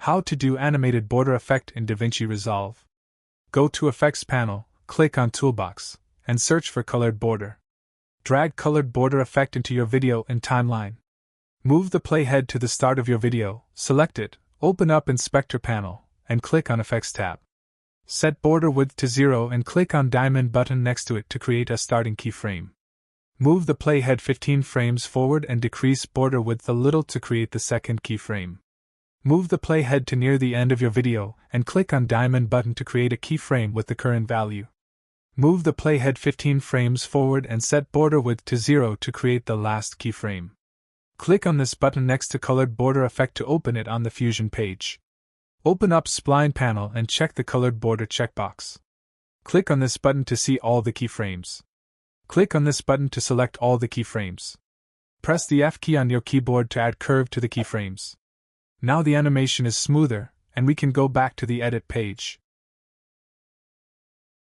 How to do animated border effect in DaVinci Resolve. Go to Effects panel, click on Toolbox, and search for Colored Border. Drag Colored Border effect into your video in timeline. Move the playhead to the start of your video, select it, open up Inspector panel, and click on Effects tab. Set border width to 0 and click on diamond button next to it to create a starting keyframe. Move the playhead 15 frames forward and decrease border width a little to create the second keyframe. Move the playhead to near the end of your video and click on diamond button to create a keyframe with the current value. Move the playhead 15 frames forward and set border width to 0 to create the last keyframe. Click on this button next to Colored Border effect to open it on the Fusion page. Open up Spline panel and check the Colored Border checkbox. Click on this button to see all the keyframes. Click on this button to select all the keyframes. Press the F key on your keyboard to add curve to the keyframes. Now the animation is smoother, and we can go back to the Edit page.